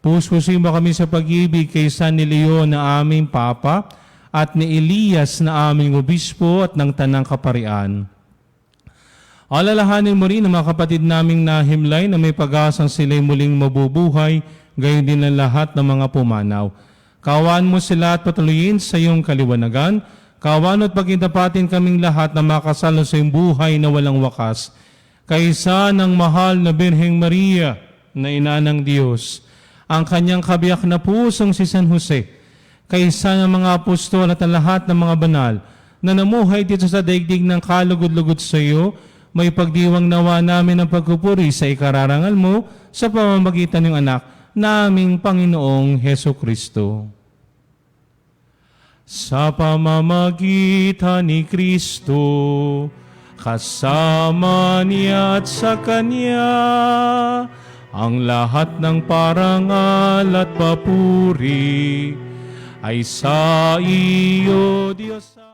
Speaker 3: Puspusin mo kami sa pag-ibig kay San Leon na aming Papa at ni Elias na aming Obispo at ng Tanang Kaparian. Alalahanin mo rin ang mga kapatid naming nahimlay na may pag-asang sila'y muling mabubuhay, gayon din ang lahat ng mga pumanaw. Kaawaan mo sila at patuloyin sa iyong kaliwanagan. Kaawaan at pagintapatin kaming lahat na makasalo sa iyong buhay na walang wakas. Kaysa ng mahal na Birheng Maria na ina ng Diyos, ang kanyang kabiyak na pusong si San Jose, kaysa ng mga apostol at ang lahat ng mga banal na namuhay dito sa daigdig ng kalugod-lugod sa iyo, may pagdiwang nawa namin ang pagpupuri sa ikararangal mo sa pamamagitan ng anak naming Panginoong Heso Kristo. Sa pamamagitan ni Kristo, kasama niya at sa Kanya, ang lahat ng parangal at papuri ay sa iyo, Diyos Ama.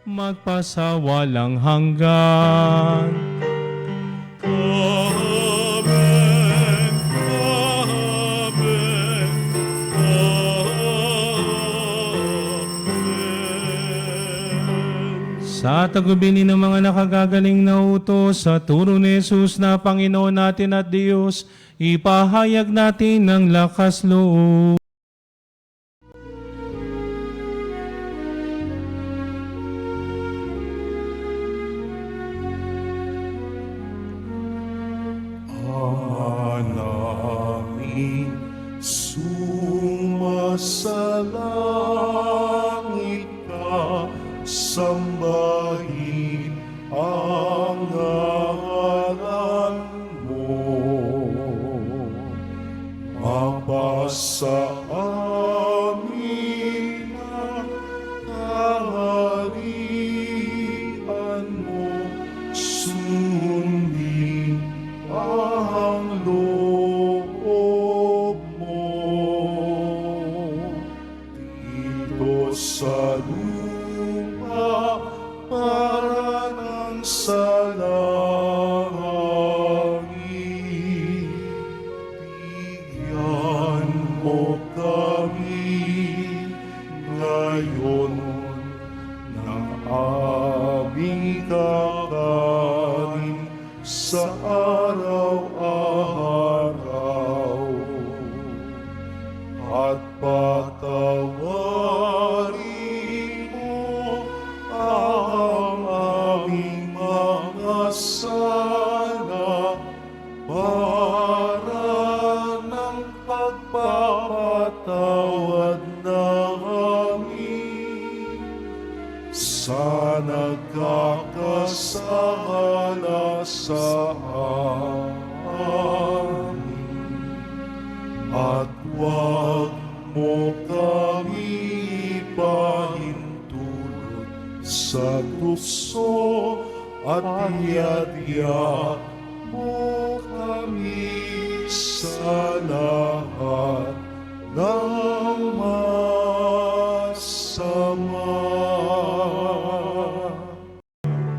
Speaker 3: magpasawalang hanggan.
Speaker 2: Amen. Amen. Amen.
Speaker 3: Sa tagubili ng mga nakagagaling na utos sa turo ni Jesus na Panginoon natin at Diyos, ipahayag natin ng lakas loob.
Speaker 2: Hanangin sumasalangit ka, sambahin ang ngalan mo. Mapasa amin ang kaharian mo, sundin ang loob mo. Dito sa lupa para ng sa langit, bigyan mo kami ngayon ng aming kakanin sa araw-araw, at patawarin mo ang aming mga sala para ng pagpapatawad namin sa nagkakasala sa amin. At huwag mo kami ipahintulot sa tukso, at iadya mo kami sa lahat ng masama.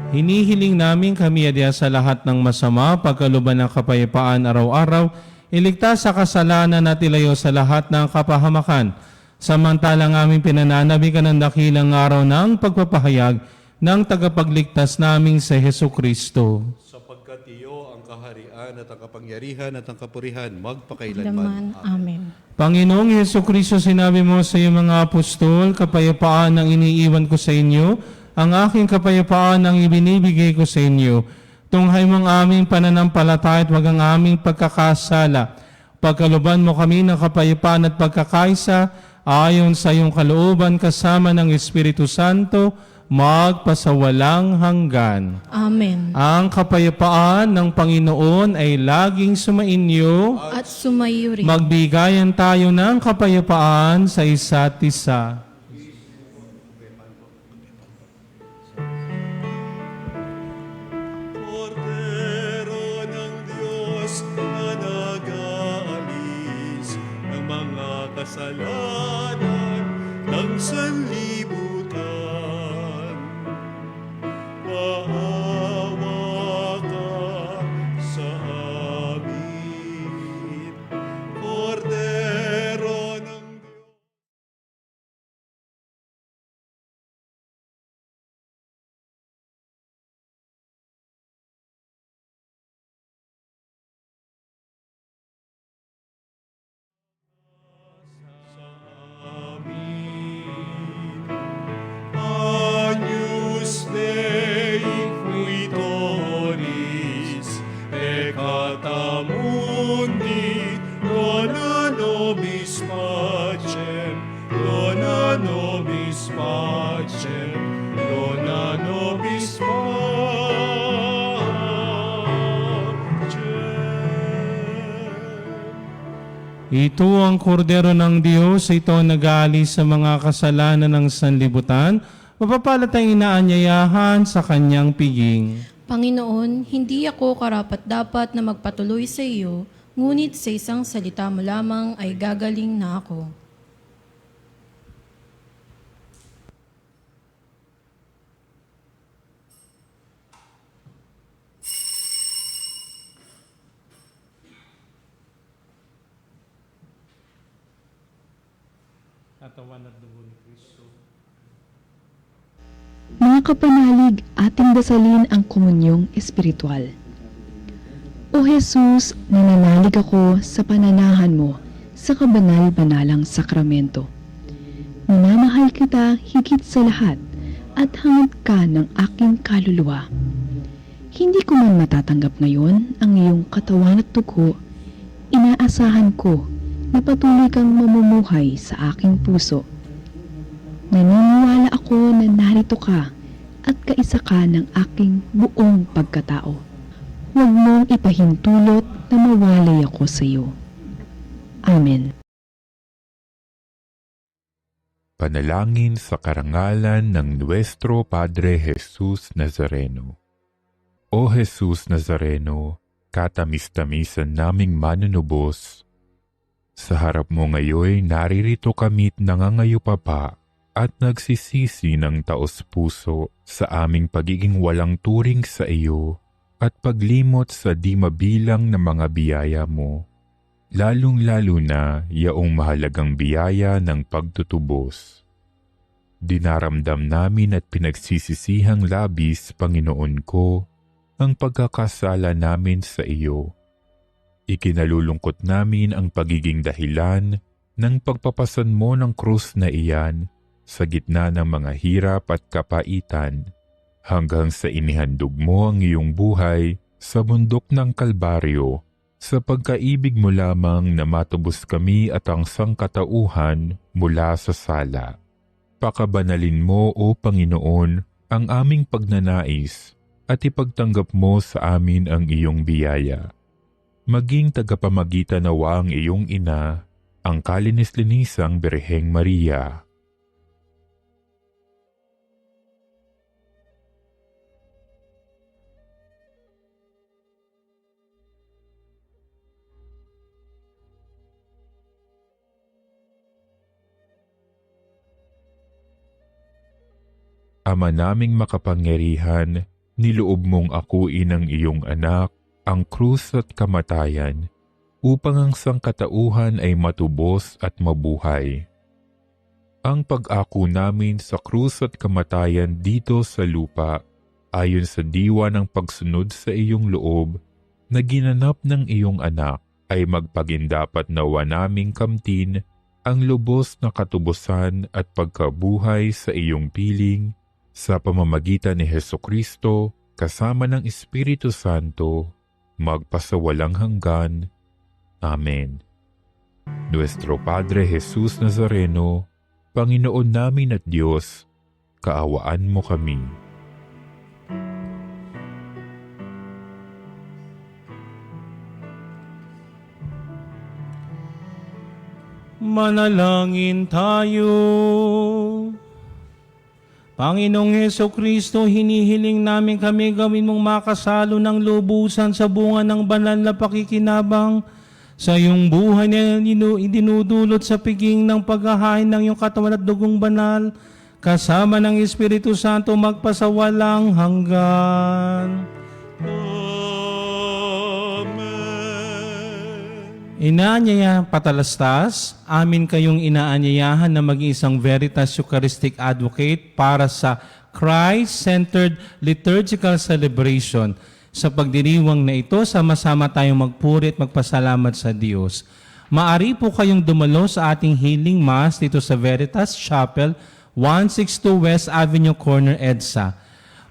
Speaker 3: Hinihiling namin kami adya sa lahat ng masama, pagkaluban ng kapayapaan araw-araw, iligtas sa kasalanan at ilayo sa lahat ng kapahamakan. Samantalang aming pinananabikan ng dakilang araw ng pagpapahayag ng tagapagligtas naming sa Hesu Kristo.
Speaker 2: Sapagkat iyo ang kaharian at ang kapangyarihan at ang kapurihan
Speaker 4: Laman.
Speaker 2: magpakailanman.
Speaker 4: Amen.
Speaker 3: Panginoong Hesu Kristo, sinabi mo sa iyong mga apostol, kapayapaan ang iniiwan ko sa inyo, ang aking kapayapaan ang ibinibigay ko sa inyo. Tunghay mong aming pananampalataya at wag ang aming pagkakasala. Pagkaluban mo kami ng kapayapaan at pagkakaisa, ayon sa iyong kalooban kasama ng Espiritu Santo, magpasawalang hanggan.
Speaker 4: Amen.
Speaker 3: Ang kapayapaan ng Panginoon ay laging sumainyo.
Speaker 4: At sumayo rin.
Speaker 3: Magbigayan tayo ng kapayapaan sa isa't isa.
Speaker 2: Kordero ng Diyos na nag-aalis ng mga kasalanan ng sanlibutan, maawa ka sa amin. Kordero ng Diyos. Agnus Dei qui toris, peccata mundi, dona nobis pacem, dona nobis pacem, dona nobis pacem.
Speaker 3: Ito ang kordero ng Diyos, ito ang nag-aalis sa mga kasalanan ng sanlibutan, mapapalat ang inaanyayahan sa kanyang piging.
Speaker 4: Panginoon, hindi ako karapat-dapat na magpatuloy sa iyo, ngunit sa isang salita mo lamang ay gagaling na ako.
Speaker 3: katawan at dugo ni Kristo.
Speaker 7: Mga kapanalig, ating dasalin ang komunyong espiritual. O Jesus, nananalig ako sa pananahan mo sa kabanal-banalang sakramento. Minamahal kita higit sa lahat at hangad ka ng aking kaluluwa. Hindi ko man matatanggap ngayon ang iyong katawan at dugo, inaasahan ko na patuloy kang mamumuhay sa aking puso. Naniniwala ako na narito ka at kaisa ka ng aking buong pagkatao. Huwag mong ipahintulot na mawalay ako sa iyo. Amen.
Speaker 8: Panalangin sa karangalan ng Nuestro Padre Jesus Nazareno. O Jesus Nazareno, katamis-tamisan naming manunubos, sa harap mo ngayon naririto kami't nangangayupapa at nagsisisi ng taos-puso sa aming pagiging walang turing sa iyo at paglimot sa di mabilang na mga biyaya mo, lalong-lalo na yaong mahalagang biyaya ng pagtutubos. Dinaramdam namin at pinagsisisihang labis, Panginoon ko, ang pagkakasala namin sa iyo. Ikinalulungkot namin ang pagiging dahilan ng pagpapasan mo ng krus na iyan sa gitna ng mga hirap at kapaitan, hanggang sa inihandog mo ang iyong buhay sa bundok ng Kalbaryo, sa pagkaibig mo lamang na matubos kami at ang sangkatauhan mula sa sala. Pakabanalin mo, O Panginoon, ang aming pagnanais at ipagtanggap mo sa amin ang iyong biyaya. Maging tagapamagitan nawa ang iyong ina, ang kalinis-linisang Birheng Maria. Ama naming makapangyarihan, niloob mong akuin ang iyong anak, ang krus at kamatayan, upang ang sangkatauhan ay matubos at mabuhay. Ang pag-ako namin sa krus at kamatayan dito sa lupa, ayon sa diwa ng pagsunod sa iyong loob, na ginanap ng iyong anak, ay magpagindapat nawa naming kamtin ang lubos na katubusan at pagkabuhay sa iyong piling, sa pamamagitan ni Hesukristo, kasama ng Espiritu Santo, magpasawalang hanggan. Amen. Nuestro Padre Jesus Nazareno, Panginoon namin at Diyos, kaawaan mo kami.
Speaker 3: Manalangin tayo. Panginoong Hesukristo, hinihiling namin kami gawin mong makasalo ng lubusan sa bunga ng banal na pakikinabang sa iyong buhay na idinudulot sa piging ng paghahain ng iyong katawan at dugong banal, kasama ng Espiritu Santo magpasawalang hanggan. Inaanyaya patalastas, amin kayong inaanyayahan na maging isang Veritas Eucharistic Advocate para sa Christ-centered liturgical celebration. Sa pagdiriwang na ito, sama-sama tayong magpuri at magpasalamat sa Diyos. Maari po kayong dumalo sa ating healing mass dito sa Veritas Chapel, 162 West Avenue Corner, EDSA.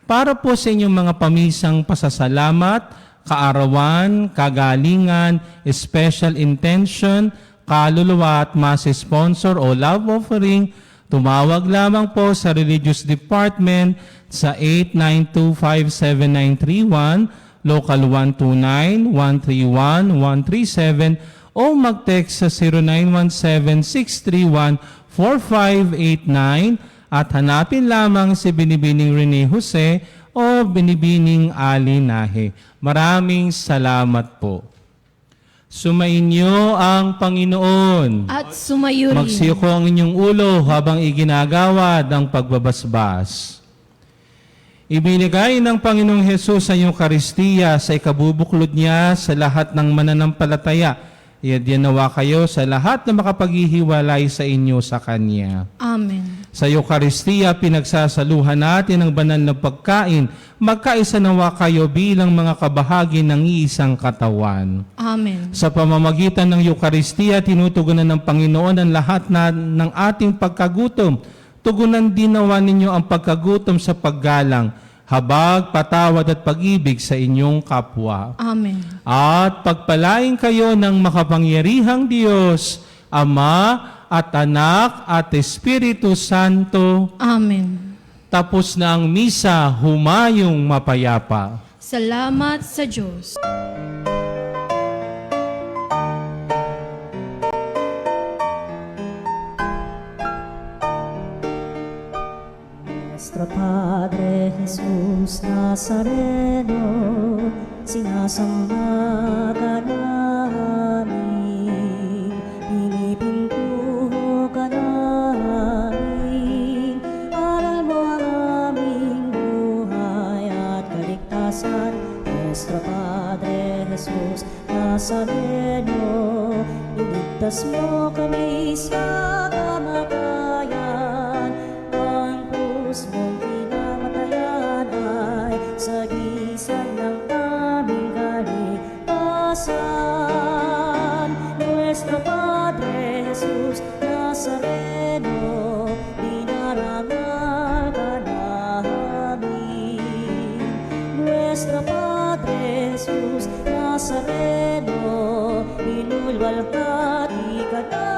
Speaker 3: Para po sa inyong mga pamisang pasasalamat, kaarawan, kagalingan, special intention, kaluluwa at mass sponsor o love offering, tumawag lamang po sa Religious Department sa 89257931, Local 129-131-137 o mag-text sa 0917-631-4589 at hanapin lamang si Binibining Rene Jose o Binibining Ali Nahe. Maraming salamat po. Sumainyo ang Panginoon.
Speaker 4: At sumayo rin.
Speaker 3: Magsiyoko ang inyong ulo habang iginagawad ang pagbabasbas. Ibinigay ng Panginoong Hesus ang Eucharistia sa ikabubuklod niya sa lahat ng mananampalataya Iadyan nawa kayo sa lahat na makapaghihiwalay sa inyo sa Kanya.
Speaker 4: Amen.
Speaker 3: Sa Eukaristiya, pinagsasaluhan natin ang banal na pagkain. Magkaisa nawa kayo bilang mga kabahagi ng iisang katawan.
Speaker 4: Amen.
Speaker 3: Sa pamamagitan ng Eukaristiya, tinutugunan ng Panginoon ang lahat ng ating pagkagutom. Tugunan din nawa ninyo ang pagkagutom sa paggalang, habag, patawad at pag-ibig sa inyong kapwa.
Speaker 4: Amen.
Speaker 3: At pagpalain kayo ng makapangyarihang Diyos, Ama at Anak at Espiritu Santo.
Speaker 4: Amen.
Speaker 3: Tapos na ang misa, humayong mapayapa.
Speaker 4: Salamat sa Diyos.
Speaker 1: Nuestro Padre Jesus Nazareno, sinasamba ka namin, pinipintuho ka namin, aral mo ang aming buhay at kaligtasan. Nuestro Padre Jesus Nazareno, iligtas mo kami sa kamatayan, ang krus mong pinamatayan ay sagisag ng aming kaligtasan. Nuestro Padre Jesus Nazareno, dinarangal ka namin. Nuestro Padre Jesus Nazareno, inulwalhati ka namin.